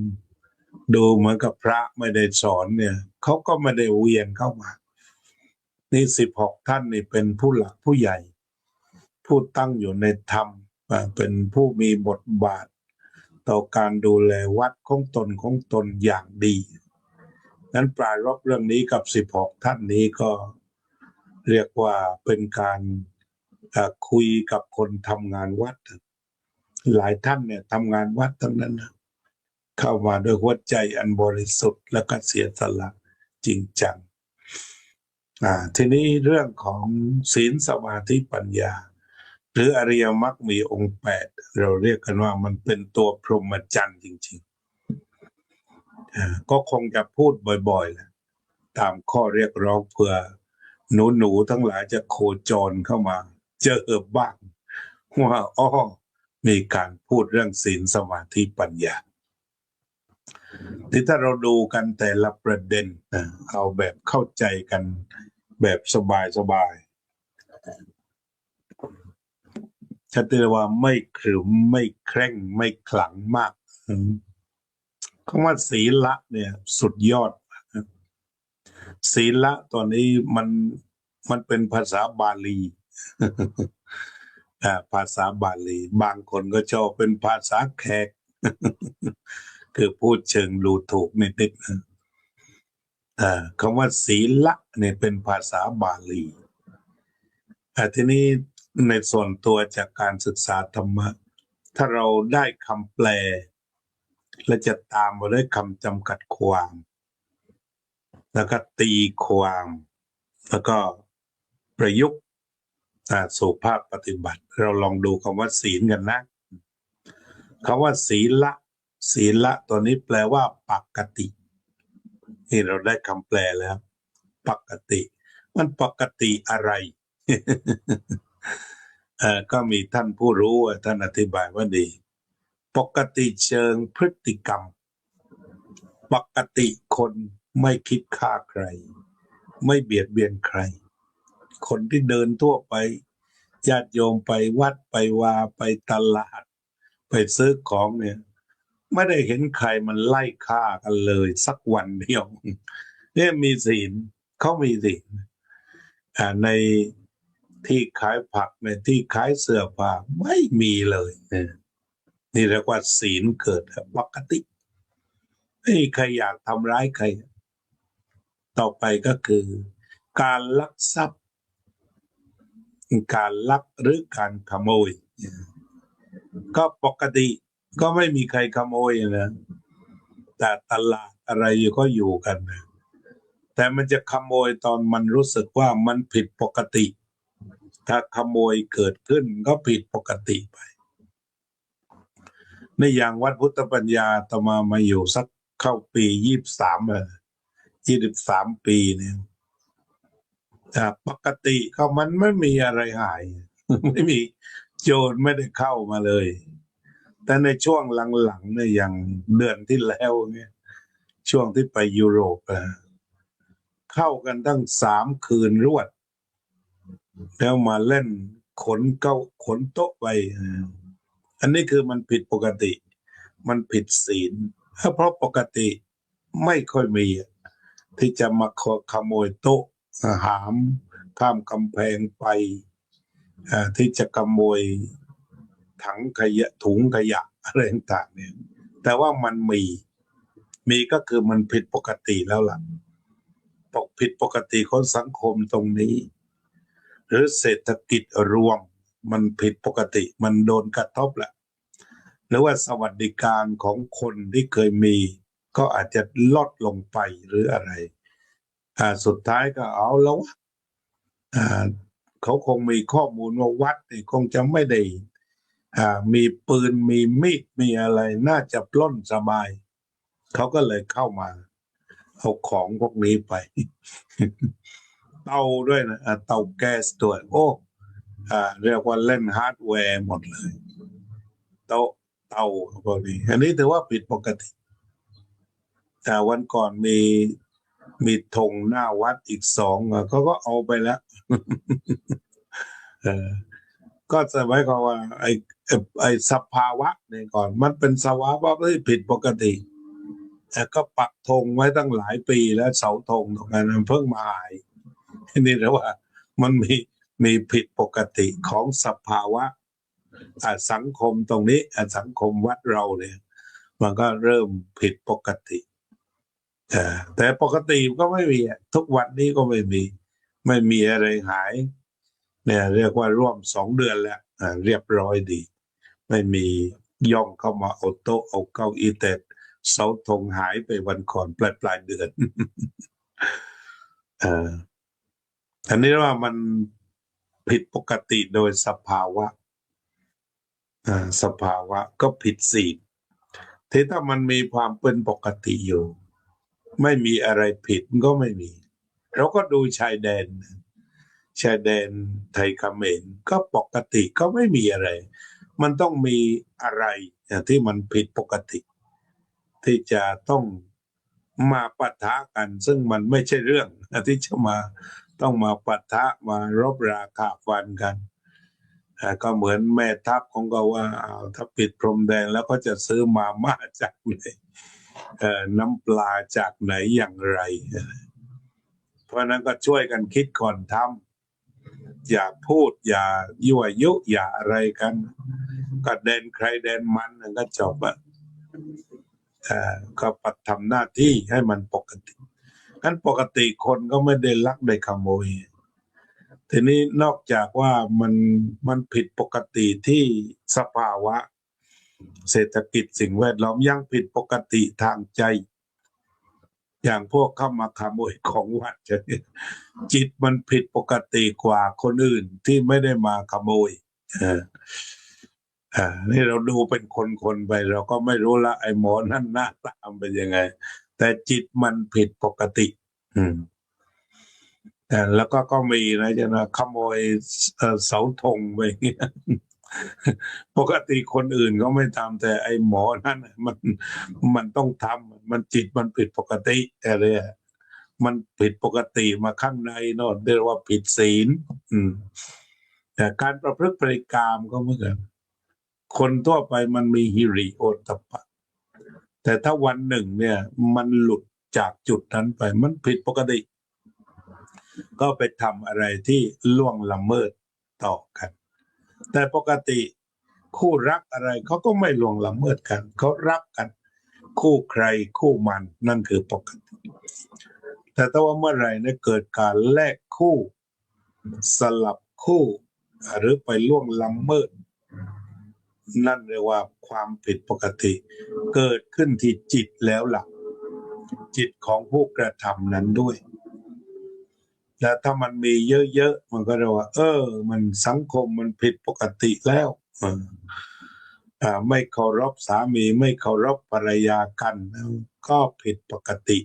Speaker 1: ดูเหมือนกับพระไม่ได้สอนเนี่ยเขาก็ไม่ได้เวียนเข้ามานี่16 ท่านนี่เป็นผู้หลักผู้ใหญ่ผู้ตั้งอยู่ในธรรมเป็นผู้มีบทบาทต่อการดูแลวัดของตนอย่างดีนั้นปรารภเรื่องนี้กับ16 ท่านนี้ก็เรียกว่าเป็นการคุยกับคนทำงานวัดหลายท่านเนี่ยทำงานวัดทั้งนั้นนะเข้ามาด้วยหัวใจอันบริสุทธิ์และก็เสียสละจริงจังทีนี้เรื่องของศีลสมาธิปัญญาหรืออริยมรรคมีองค์แปดเราเรียกกันว่ามันเป็นตัวพรหมจรรย์จริงๆก็คงจะพูดบ่อยๆแหละตามข้อเรียกร้องเพื่อหนูทั้งหลายจะโคจรเข้ามาเจอบ้างว่ามีการพูดเรื่องศีลสมาธิปัญญาที่ถ้าเราดูกันแต่ละประเด็นเอาแบบเข้าใจกันแบบสบายชัดเจนว่าไม่ขรึมไม่เคร่งไม่ขลังมากคำว่าศีละเนี่ยสุดยอดศีละตอนนี้มันเป็นภาษาบาลีภาษาบาลีบางคนก็ชอบเป็นภาษาแขก คือพูดเชิงดูถูกนิดคำว่าศีละเนี่ยเป็นภาษาบาลีทีนี้ในส่วนตัวจากการศึกษาธรรมะถ้าเราได้คำแปลและจะตามมาด้วยคำจำกัดความแล้วก็ตีความแล้วก็ประยุกต์สู่ภาคปฏิบัติเราลองดูคำว่าศีลกันนะคำว่าศีละตัวนี้แปลว่าปกตินี่เราได้คำแปลแล้วปกติมันปกติอะไร ก็มีท่านผู้รู้ท่านอธิบายว่าดีปกติเชิงพฤติกรรมปกติคนไม่คิดฆ่าใครไม่เบียดเบียนใครคนที่เดินทั่วไปญาติโยมไปวัดไปวาไปตลาดไปซื้อของเนี่ยไม่ได้เห็นใครมันไล่ฆ่ากันเลยสักวันเดียวเนี่ยมีศีลเขามีศีลในที่ขายผักในที่ขายเสื้อผ้าไม่มีเลยนี่เรียกว่าศีลเกิดปกติไม่มีใครอยากทำร้ายใครต่อไปก็คือการลักทรัพย์การลักหรือการขโมยก็ปกติก็ไม่มีใครขโมยนะแต่ตลาดอะไรก็อยู่กันนะแต่มันจะขโมยตอนมันรู้สึกว่ามันผิดปกติถ้าขโมยเกิดขึ้นก็ผิดปกติไปในอย่างวัดพุทธปัญญาตมาอยู่สักเข้าปี23 ปีเนี่ยแต่ปกติเขามันไม่มีอะไรหายไม่มีโจรไม่ได้เข้ามาเลยแต่ในช่วงหลังๆเนี่ยอย่างเดือนที่แล้วเนี่ยช่วงที่ไปยุโรป เข้ากันตั้ง3 คืนรวดแล้วมาเล่นขนโต๊ะไปอันนี้คือมันผิดปกติมันผิดศีลเพราะปกติไม่ค่อยมีที่จะมาขโมยโต๊ะหามข้ามกำแพงไปที่จะขโมยถังขยะถุงขยะอะไรต่างๆเนี่ยแต่ว่ามันมีก็คือมันผิดปกติแล้วล่ะผิดปกติของสังคมตรงนี้หรือเศรษฐกิจรวมมันผิดปกติมันโดนกระทบแหละหรือว่าสวัสดิการของคนที่เคยมีก็อาจจะลดลงไปหรืออะไรสุดท้ายก็เอาแล้วเขาคงมีข้อมูลว่าวัดนี่คงจะไม่ได้มีปืนมีมีดมีอะไรน่าจะปล้นสบายเขาก็เลยเข้ามาเอาของพวกนี้ไป เตาด้วยนะเตาแก๊สด้วยโอ้เรียกว่าเล่นฮาร์ดแวร์หมดเลยเตาพวกนี้อันนี้ถือว่าผิดปกติแต่วันก่อนมีธงหน้าวัดอีก2เขาก็เอาไปแล้ว ก็จะหมายความว่าไอ้สภาวะเนี่ยก่อนมันเป็นสภาวะที่ผิดปกติแต่ก็ปักธงไว้ตั้งหลายปีแล้วเสาธงตรงนั้นเพิ่งมาหายนี่แหละว่ามันมีผิดปกติของสภาวะสังคมตรงนี้สังคมวัดเราเนี่ยมันก็เริ่มผิดปกติแต่ปกติก็ไม่มีทุกวันนี้ก็ไม่มีอะไรหายเนี่ยเรียกว่าร่วม2 เดือนแล้วเรียบร้อยดีไม่มีย่องเข้ามาเอาโต๊ะเอาเก้าอี้แต่เสาธงหายไปวันก่อนปลายเดือน อันนี้ว่ามันผิดปกติโดยสภาวะสภาวะก็ผิดศีลที่ถ้ามันมีความเป็นปกติอยู่ไม่มีอะไรผิดก็ไม่มีเราก็ดูชายแดนไทยเขมรก็ปกติก็ไม่มีอะไรมันต้องมีอะไรที่มันผิดปกติที่จะต้องมาปะทะกันซึ่งมันไม่ใช่เรื่องที่จะต้องมาปะทะมารบราคาฟันกันก็เหมือนแม่ทัพของก็ว่าถ้าปิดพรมแดงแล้วก็จะซื้อมาม่าจากไหนน้ำปลาจากไหนอย่างไรเพราะนั้นก็ช่วยกันคิดก่อนทำอย่าพูดอย่ายั่วยุอย่าอะไรกันก็แดนใครแดนมันก็จบก็ปัดทำหน้าที่ให้มันปกติงั้นปกติคนก็ไม่ได้ลักได้ขโมยทีนี้นอกจากว่ามันผิดปกติที่สภาวะเศรษฐกิจสิ่งแวดล้อมยังผิดปกติทางใจอย่างพวกเข้ามาขโมยของวัดจิตมันผิดปกติกว่าคนอื่นที่ไม่ได้มาขโมยนี่เราดูเป็นคนไปเราก็ไม่รู้ละไอ้หมอนั่นหน้าตามเป็นยังไงแต่จิตมันผิดปกติแล้วก็มีนะจะนะขโมยเสาธงไปปกติคนอื่นก็ไม่ทำแต่ไอ้หมอนั่นมันต้องทำมันจิตมันผิดปกติอะไรมันผิดปกติมาข้างในโน่นเรียกว่าผิดศีลแต่การประพฤติปฏิกรรมก็เหมือนกันคนทั่วไปมันมีหิริโอตตัปปะแต่ถ้าวันหนึ่งเนี่ยมันหลุดจากจุดนั้นไปมันผิดปกติก็ไปทำอะไรที่ล่วงละเมิดต่อกันแต่ปกติคู่รักอะไรเขาก็ไม่ล่วงละเมิดกันเขารักกันคู่ใครคู่มันนั่นคือปกติแต่ถ้าว่าเมื่อไหร่เนี่ยเกิดการแลกคู่สลับคู่หรือไปล่วงละเมิดนั่นเรียกว่าความผิดปกติเกิดขึ้นที่จิตแล้วล่ะจิตของผู้กระทำนั้นด้วยและถ้ามันมีเยอะๆมันก็เรียกว่ามันสังคมมันผิดปกติแล้วไม่เคารพสามีไม่เคารพภรรยากันก็ผิดปกติ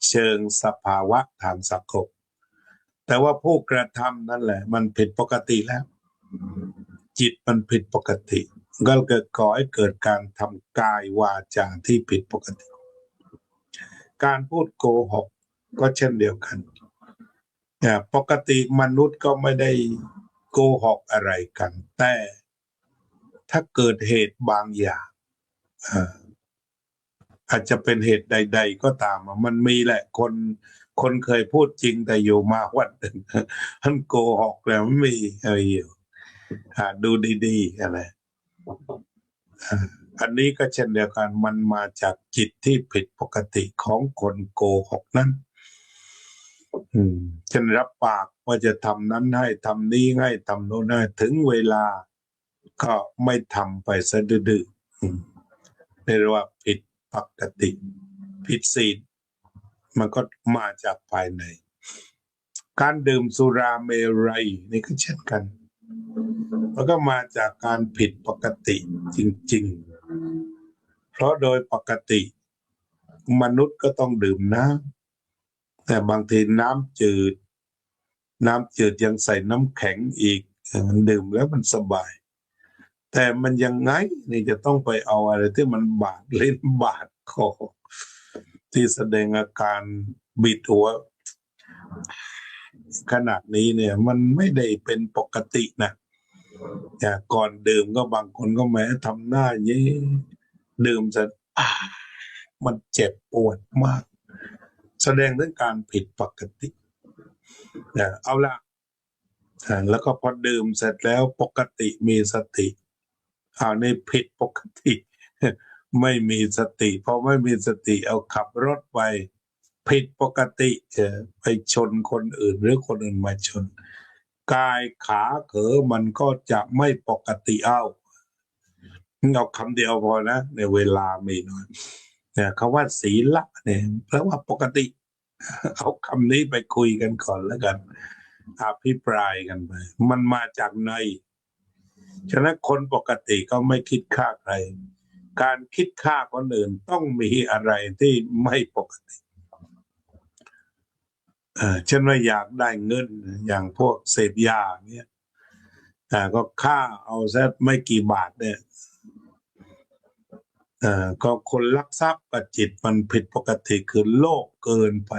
Speaker 1: เชิงสภาวะทางสังคมแต่ว่าผู้กระทำนั่นแหละมันผิดปกติแล้วจิตมันผิดปกติก็ก่อให้เกิดการทำกายวาจาที่ผิดปกติการพูดโกหกก็เช่นเดียวกัน ปกติมนุษย์ก็ไม่ได้โกหกอะไรกันแต่ถ้าเกิดเหตุบางอย่างอาจจะเป็นเหตุใดๆก็ตามมันมีแหละคนเคยพูดจริงแต่อยู่มาวันหนึ่งท่านโกหกแล้วไม่มีอะไรอยู่ดูดีๆอะไรอันนี้ก็เช่นเดียวกันมันมาจากจิตที่ผิดปกติของคนโกหกนั้นฉันรับปากว่าจะทำนั้นให้ทำนี้ให้ทำโน้นให้ถึงเวลาก็ไม่ทำไปซะดื้อเรียกว่าผิดปกติผิดศีลมันก็มาจากภายในการดื่มสุราเมรัยนี่ก็เช่นกันแล้วก็มาจากการผิดปกติจริงๆเพราะโดยปกติมนุษย์ก็ต้องดื่มน้ำแต่บางทีน้ำจืดยังใส่น้ำแข็งอีกมันดื่มแล้วมันสบายแต่มันยังไงนี่จะต้องไปเอาอะไรที่มันบาดลิ้นบาดคอที่แสดงอาการบิดหัวขนาดนี้เนี่ยมันไม่ได้เป็นปกตินะแต่ก่อนดื่มก็บางคนก็แม้ทำหน้าเย้ดื่มเสร็จมันเจ็บปวดมากแสดงถึงการผิดปกติเอาละแล้วก็พอดื่มเสร็จแล้วปกติมีสตินี่ผิดปกติไม่มีสติพอไม่มีสติเอาขับรถไปผิดปกติไปชนคนอื่นหรือคนอื่นมาชนกายขาเขอมันก็จะไม่ปกติเอาคำเดียวพอนะในเวลามีน้อยเนี่ยคำว่าศีลเนี่ยแปลว่าปกติเอาคำนี้ไปคุยกันก่อนแล้วกันอภิปรายกันไปมันมาจากในฉะนั้นคนปกติก็ไม่คิดฆ่าใครการคิดฆ่าคนอื่นต้องมีอะไรที่ไม่ปกติเช่นว่าอยากได้เงินอย่างพวกเสพยาเนี่ยก็ฆ่าเอาซะไม่กี่บาทเนี่ยก็คนลักทรัพย์กับจิตมันผิดปกติคือโลภเกินไป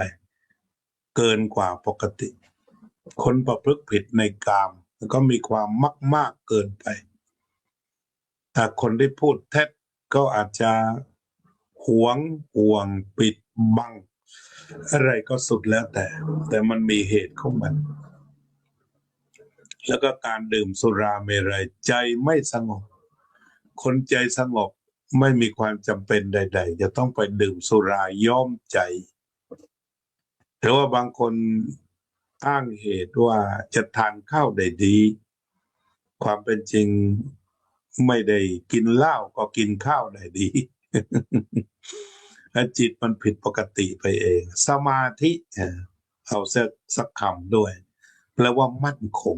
Speaker 1: เกินกว่าปกติคนประพฤติผิดในกามแล้วก็มีความมากเกินไปแต่คนที่พูดเท็จก็อาจจะหวงห่วงปิดบังอะไรก็สุดแล้วแต่มันมีเหตุของมันแล้วก็การดื่มสุราเมรัยใจไม่สงบคนใจสงบไม่มีความจำเป็นใดๆจะต้องไปดื่มสุราย้อมใจแต่ว่าบางคนอ้างเหตุว่าจะทานข้าวได้ดีความเป็นจริงไม่ได้กินเหล้าก็กินข้าวได้ดีจิตมันผิดปกติไปเองสมาธิเอาสักคำด้วยแปลว่ามั่นคง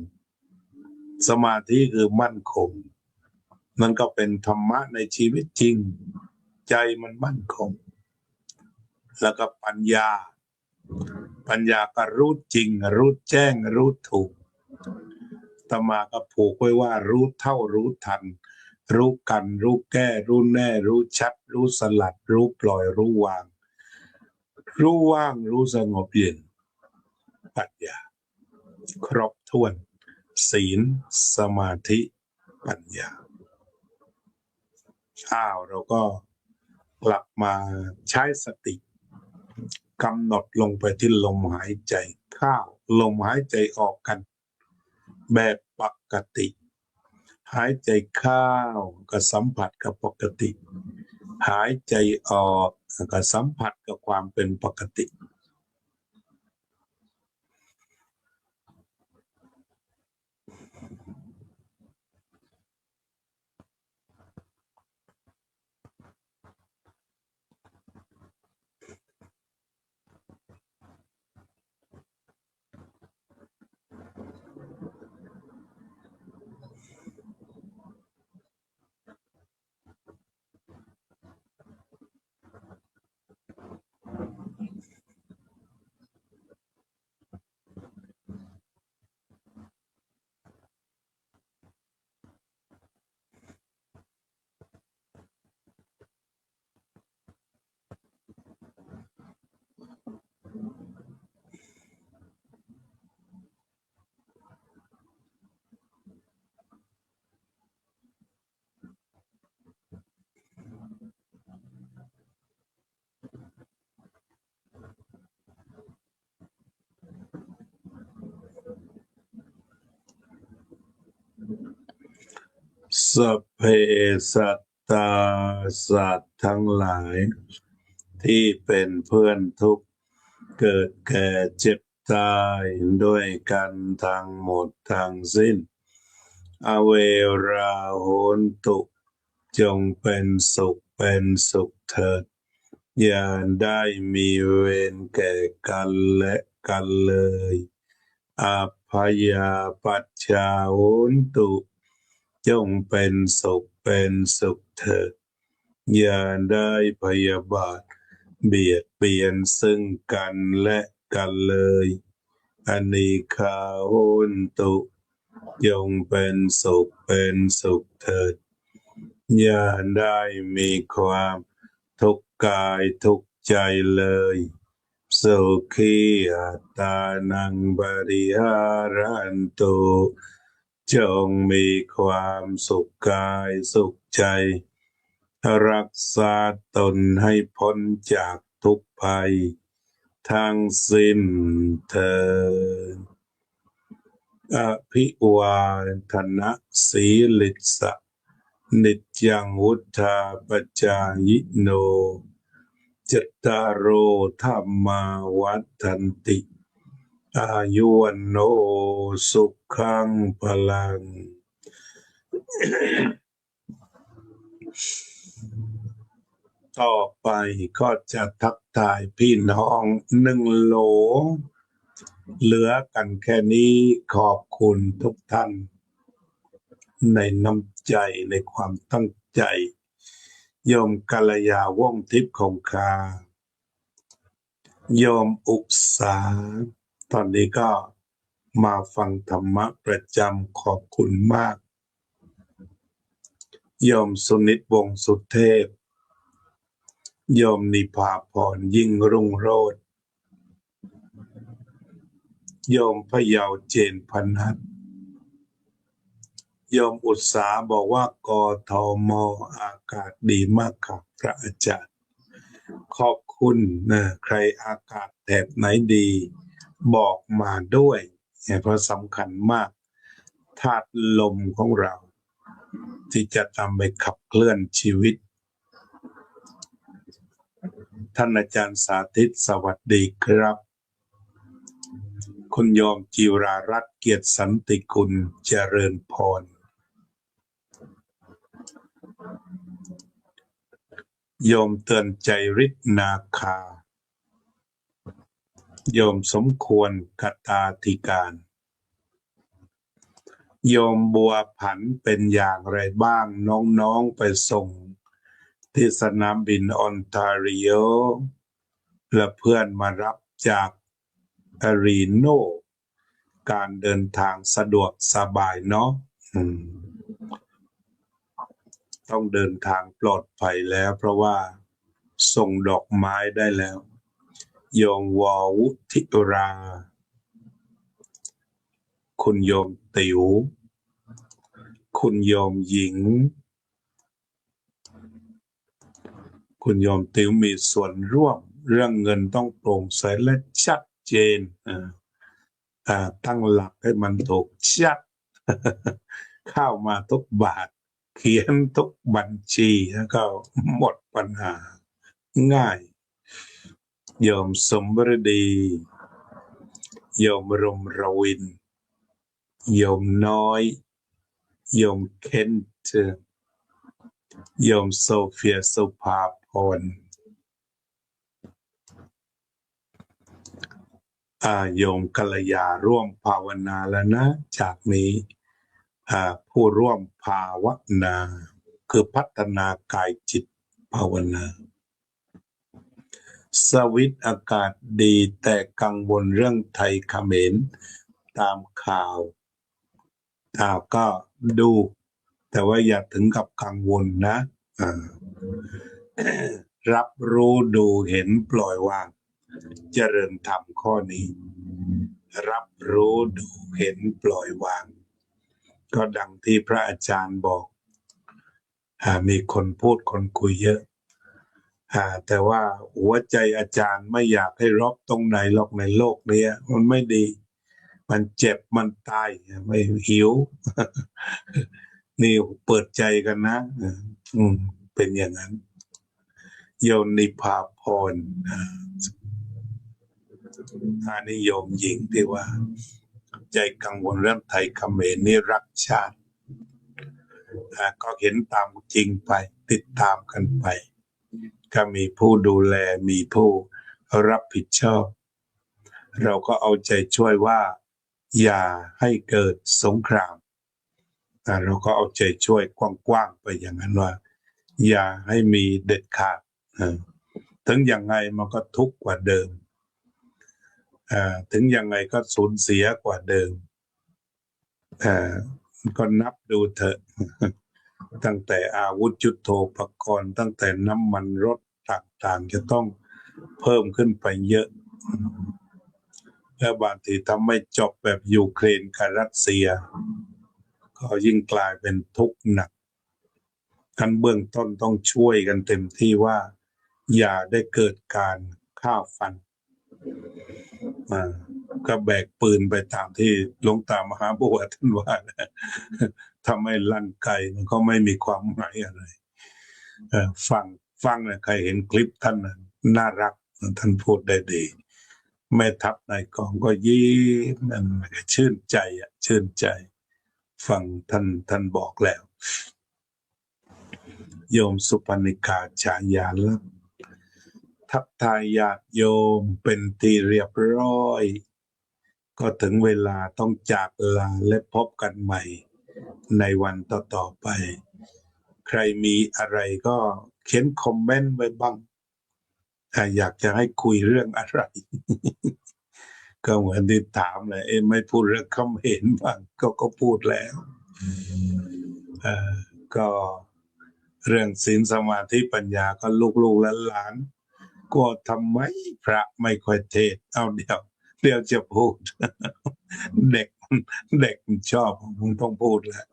Speaker 1: สมาธิคือมั่นคงมันก็เป็นธรรมะในชีวิตจริงใจมันมั่นคงแล้วก็ปัญญาก็รู้จริงรู้แจ้งรู้ถูกตมาก็ผูกไว้ว่ารู้เท่ารู้ทันรู้กันรู้แก้รู้แน่รู้ชัดรู้สลัดรู้ปล่อยรู้วางรู้ว่างรู้สงบเย็นปัญญาครบถ้วนศีลสมาธิปัญญาเราก็กลับมาใช้สติกำหนดลงไปที่ลมหายใจเข้าลมหายใจออกกันแบบปกติหายใจเข้าก็สัมผัสกับปกติหายใจออกก็สัมผัสกับความเป็นปกติ สัพเพสัตตาสัตว์ทั้งหลายที่เป็นเพื่อนทุกข์เกิดแก่เจ็บตายด้วยกันทั้งหมดทั้งสิ้นอเวราโหนตุจงเป็นสุขเถิดอย่าได้มีเวรแก่กันและกันเลยอัพพยาปัชชาโหนตุจงเป็นสุขเถิดอย่าได้พยาบาทเบียดเบียนซึ่งกันและกันเลยอนิคาโหนตุจงเป็นสุขเถิดอย่าได้มีความทุกข์กายทุกข์ใจเลยสุขีอัตตานังบริหารันตุจงมีความสุขกายสุขใจรักษาตนให้พ้นจากทุกภัยทั้งสิ้นเถิดอภิวาทนะสีลิสะนิจจังวุธาปจายโนจตตารโอธรรมาวัฏันติอายุวันโนสุขังพลังต่อไปก็จะทักทายพี่น้อง1 โหลเหลือกันแค่นี้ขอบคุณทุกท่านในน้ำใจในความตั้งใจโยมกัลยาว่องทิพย์คงคาโยมอุกษาตอนนี้ก็มาฟังธรรมะประจำขอบคุณมากโยมสุนิตวงศ์สุเทพโยมนิพาพรยิ่งรุ่งโรจน์โยมพะเยาเจนพนัสโยมอุตสาบอกว่ากทม.อากาศดีมากครับพระอาจารย์ขอบคุณนะใครอากาศแถบไหนดีบอกมาด้วยเพราะสำคัญมากธาตุลมของเราที่จะทำให้ขับเคลื่อนชีวิตท่านอาจารย์สาธิตสวัสดีครับคุณโยมจิรารัตน์เกียรติสันติกุลเจริญพรโยมเตือนใจฤทธิ์นาคาโยมสมควรกตาธิการโยมบัวผันเป็นอย่างไรบ้างน้องๆไปส่งที่สนามบินออนทาริโอและเพื่อนมารับจากอารีโนการเดินทางสะดวกสบายเนาะต้องเดินทางปลอดภัยแล้วเพราะว่าส่งดอกไม้ได้แล้วโยมววุธิราคุณโยมติ๋วคุณโยมหญิงคุณโยมติ๋วมีส่วนร่วมเรื่องเงินต้องโปร่งใสและชัดเจนตั้งหลักให้มันถูกชัดเข้ามาทุกบาทเขียนทุกบัญชีแล้วก็หมดปัญหาง่ายโยมสมฤดีโยมรมรวินโยมน้อยโยมเคนต์โยมโซเฟียสุภาพรโยมกัลยาร่วมภาวนาแล้วนะจากนี้ผู้ร่วมภาวนาคือพัฒนากายจิตภาวนาสวิตอากาศดีแต่กังวลเรื่องไทยเขมรตามข่าวก็ดูแต่ว่าอย่าถึงกับกังวลนะรับรู้ดูเห็นปล่อยวางเจริญธรรมข้อนี้รับรู้ดูเห็นปล่อยวางก็ดังที่พระอาจารย์บอกมีคนพูดคนคุยเยอะแต่ว่าหัวใจอาจารย์ไม่อยากให้รบตรงไหนหรอกในโลกนี้มันไม่ดีมันเจ็บมันตายไม่หิว นี่เปิดใจกันนะเป็นอย่างนั้นโยมนิพาพรอันนี้โยมหญิงที่ว่าใจกังวลเรื่องไทยเขมรนี่รักชาติก็เห็นตามจริงไปติดตามกันไปก็มีผู้ดูแลมีผู้รับผิดชอบเราก็เอาใจช่วยว่าอย่าให้เกิดสงครามเราก็เอาใจช่วยกว้างๆไปอย่างนั้นว่าอย่าให้มีเด็ดขาดถึงยังไงมันก็ทุกข์กว่าเดิมถึงยังไงก็สูญเสียกว่าเดิมก็นับดูเถอะตั้งแต่อาวุธยุทโธปกรณ์ตั้งแต่น้ำมันรถต่างๆจะต้องเพิ่มขึ้นไปเยอะและบางทีถ้าไม่จบแบบยูเครนกับรัสเซียก็ยิ่งกลายเป็นทุกข์หนักกันเบื้องต้นต้องช่วยกันเต็มที่ว่าอย่าได้เกิดการฆ่าฟันก็แบกปืนไปตามที่หลวงตามหาบัวท่านว่าถ้าไม่ลั่นไกลมันก็ไม่มีความหมายอะไรฟังใครเห็นคลิปท่านน่ารักท่านพูดได้ดีแม่ทัพนายกองก็ยิ้มนั่นชื่นใจชื่นใจฟังท่านบอกแล้วโยมสุปนิกาฉายาลักษณ์ทักทายญาติโยมเป็นที่เรียบร้อยก็ถึงเวลาต้องจากลาและพบกันใหม่ในวันต่อๆไปใครมีอะไรก็เขียนคอมเมนต์ไว้บ้างอยากจะให้คุยเรื่องอะไร ก็เหมือนที่ถามเลยไม่พูดเรื่องคำเห็นบ้างก็พูดแล้วก็เรื่องศีลสมาธิปัญญาก็ลูกๆและหลานก็ทำไมพระไม่ค่อยเทศเอาเดี๋ยวจะพูด เด็กชอบคงต้องพูดแหละ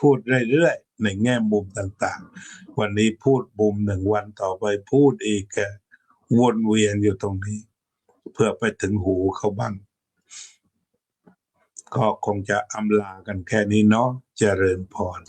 Speaker 1: พูดเรื่อยๆในแง่มุมต่างๆวันนี้พูดมุมหนึ่งวันต่อไปพูดอีกวนเวียนอยู่ตรงนี้เพื่อไปถึงหูเขาบ้างก็คงจะอำลากันแค่นี้เนาะเจริญพร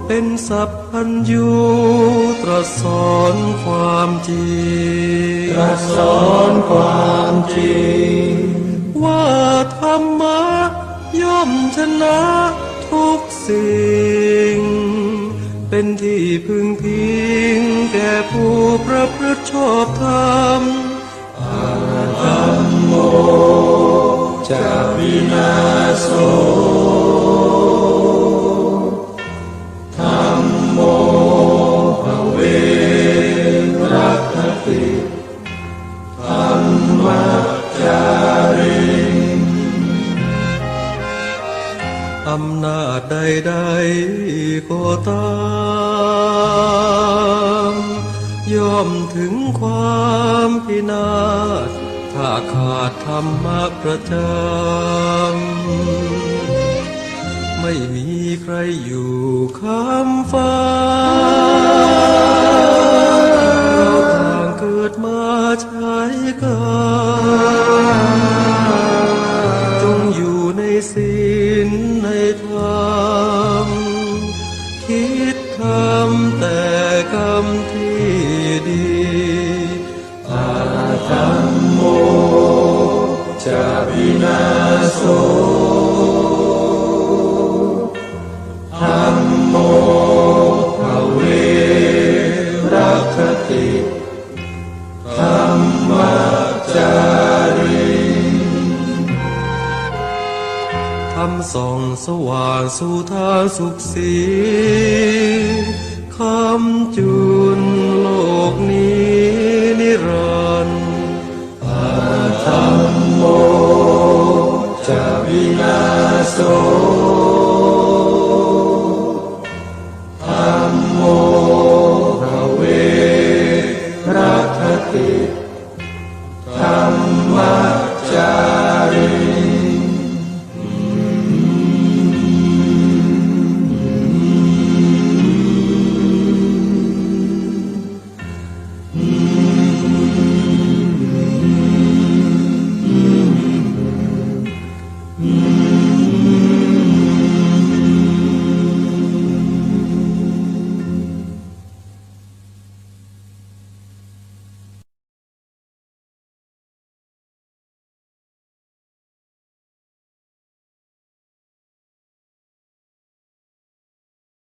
Speaker 2: เป็นสัพพัญญูตรัสสอนความจริงตรัสสอนความจริงว่าธรรมะย่อมชนะทุกสิ่งเป็นที่พึงพิงแก่ผู้ประพฤติชอบธรรมธัมโมจะวินาโสธัมโมภเวรัคติธัมมัจจาริอำนาจใดๆก็ตามย่อมถึงความพินาศถ้าขาดธรรมะประจำไม่มีใครอยู่ค้ำฟ้าเราต่างเกิดมาใช้กรรมจงอยู่ในศีลในธรรมคิดทำแต่กรรมที่ดีธัมโมจะวินาโสธัมโมภเวรัคติธัมมัจจาริ สว่างสู่ทางสุขสีคำจุนโลกนี้นิรันดร์ธรรมโมจะวินาโส